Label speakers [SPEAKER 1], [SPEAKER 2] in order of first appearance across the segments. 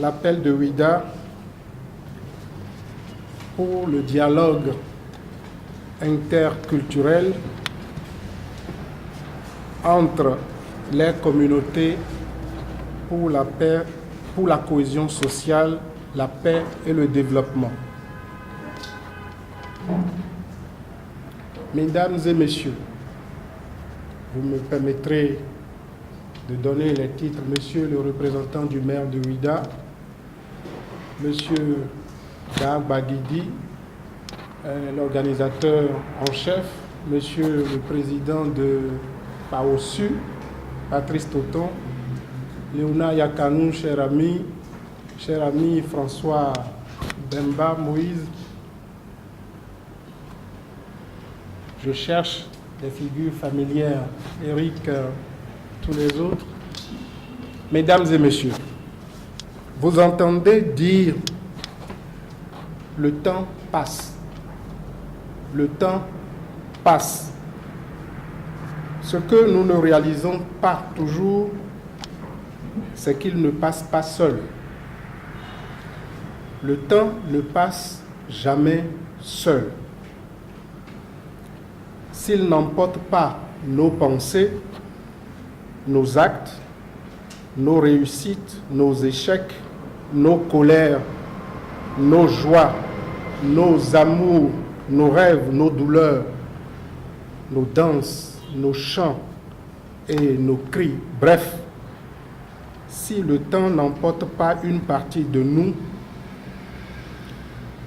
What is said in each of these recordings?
[SPEAKER 1] L'appel de Ouida pour le dialogue interculturel entre les communautés pour la paix, pour la cohésion sociale, la paix et le développement. Mesdames et messieurs, vous me permettrez de donner les titres. Monsieur le représentant du maire de Ouida, Monsieur Bagidi, l'organisateur en chef, Monsieur le président de PAOSU, Patrice Toton, Léona Yakanou, cher ami François Bemba Moïse. Je cherche des figures familières, Eric, tous les autres. Mesdames et messieurs, vous entendez dire le temps passe. Le temps passe. Ce que nous ne réalisons pas toujours, c'est qu'il ne passe pas seul. Le temps ne passe jamais seul. S'il n'emporte pas nos pensées, nos actes, nos réussites, nos échecs, nos colères, nos joies, nos amours, nos rêves, nos douleurs, nos danses, nos chants et nos cris. Bref, si le temps n'emporte pas une partie de nous,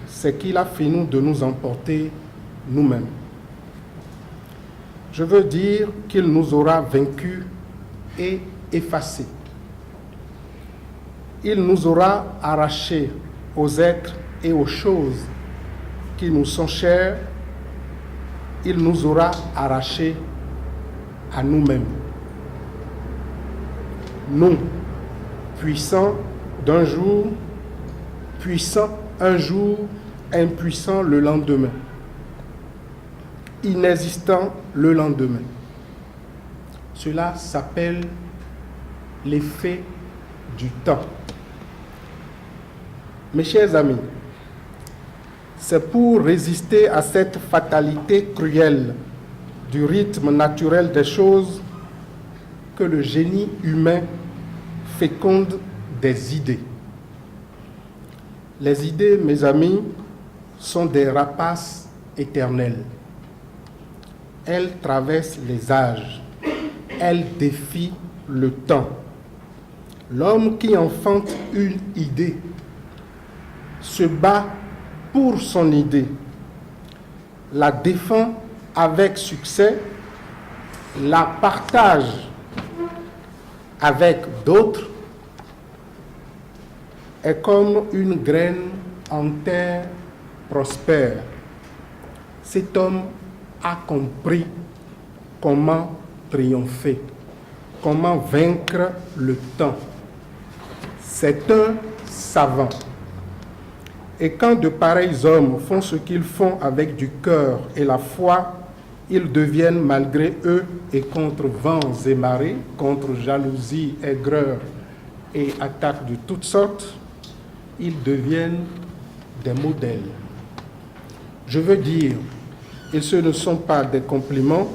[SPEAKER 1] c'est qu'il a fini de nous emporter nous-mêmes. Je veux dire qu'il nous aura vaincus et effacés. Il nous aura arrachés aux êtres et aux choses qui nous sont chères. Il nous aura arrachés à nous-mêmes. Nous, puissants d'un jour, puissants un jour, impuissants le lendemain, inexistants le lendemain. Cela s'appelle l'effet du temps. Mes chers amis, c'est pour résister à cette fatalité cruelle du rythme naturel des choses que le génie humain féconde des idées. Les idées, mes amis, sont des rapaces éternels. Elles traversent les âges. Elles défient le temps. L'homme qui enfante une idée se bat pour son idée, la défend avec succès, la partage avec d'autres, est comme une graine en terre prospère. Cet homme a compris comment triompher, comment vaincre le temps. C'est un savant. Et quand de pareils hommes font ce qu'ils font avec du cœur et la foi, ils deviennent malgré eux et contre vents et marées, contre jalousie, aigreur et attaques de toutes sortes, ils deviennent des modèles. Je veux dire, et ce ne sont pas des compliments,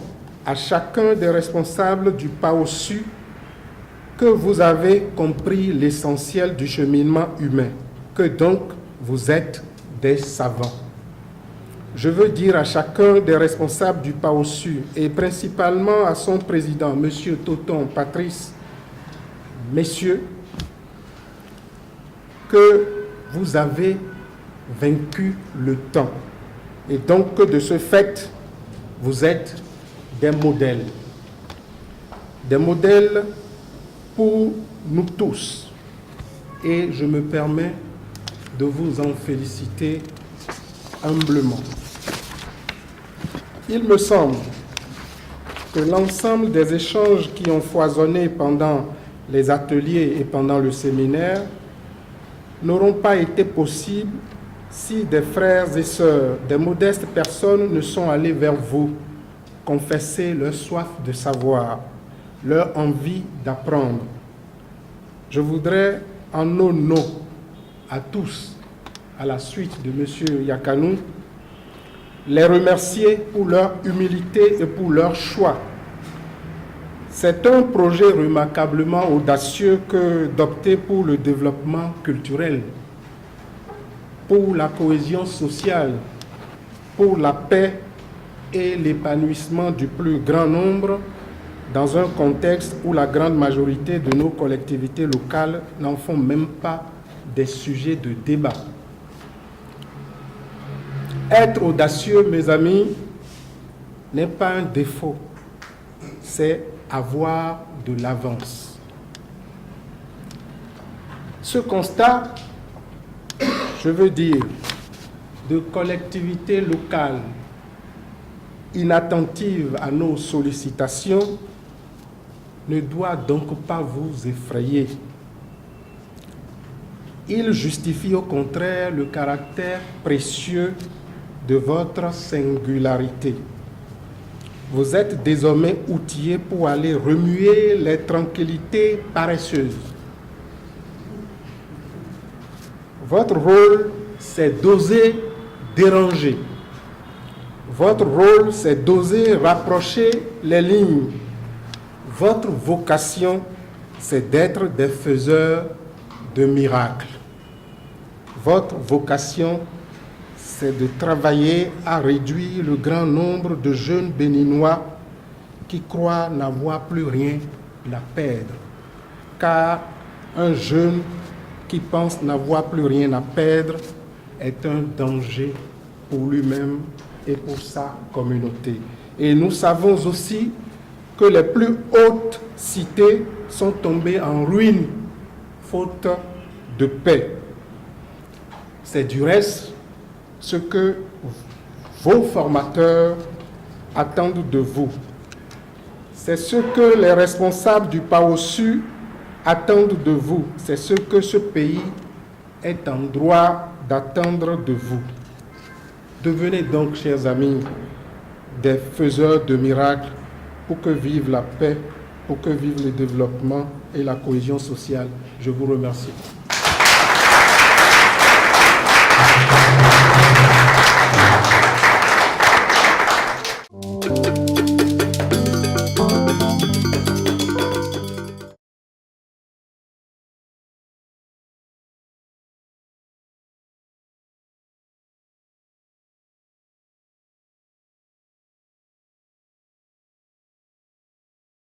[SPEAKER 1] à chacun des responsables du PAOSU que vous avez compris l'essentiel du cheminement humain, que donc vous êtes des savants. Je veux dire à chacun des responsables du PAOSU et principalement à son président, M. Toton, Patrice, messieurs, que vous avez vaincu le temps. Et donc que de ce fait, vous êtes des modèles. Des modèles pour nous tous. Et je me permets de vous en féliciter humblement. Il me semble que l'ensemble des échanges qui ont foisonné pendant les ateliers et pendant le séminaire n'auront pas été possibles si des frères et sœurs, des modestes personnes ne sont allés vers vous confesser leur soif de savoir, leur envie d'apprendre. Je voudrais, en nos noms à tous, à la suite de M. Yakanou, les remercier pour leur humilité et pour leur choix. C'est un projet remarquablement audacieux que d'opter pour le développement culturel, pour la cohésion sociale, pour la paix et l'épanouissement du plus grand nombre dans un contexte où la grande majorité de nos collectivités locales n'en font même pas des sujets de débat. Être audacieux, mes amis, n'est pas un défaut, c'est avoir de l'avance. Ce constat, je veux dire, de collectivités locales inattentives à nos sollicitations ne doit donc pas vous effrayer. Il justifie au contraire le caractère précieux de votre singularité. Vous êtes désormais outillés pour aller remuer les tranquillités paresseuses. Votre rôle, c'est d'oser déranger. Votre rôle, c'est d'oser rapprocher les lignes. Votre vocation, c'est d'être des faiseurs de miracles. Votre vocation, c'est de travailler à réduire le grand nombre de jeunes béninois qui croient n'avoir plus rien à perdre. Car un jeune qui pense n'avoir plus rien à perdre est un danger pour lui-même et pour sa communauté. Et nous savons aussi que les plus hautes cités sont tombées en ruine, faute de paix. C'est du reste ce que vos formateurs attendent de vous. C'est ce que les responsables du PAOSU attendent de vous. C'est ce que ce pays est en droit d'attendre de vous. Devenez donc, chers amis, des faiseurs de miracles pour que vive la paix, pour que vive le développement et la cohésion sociale. Je vous remercie.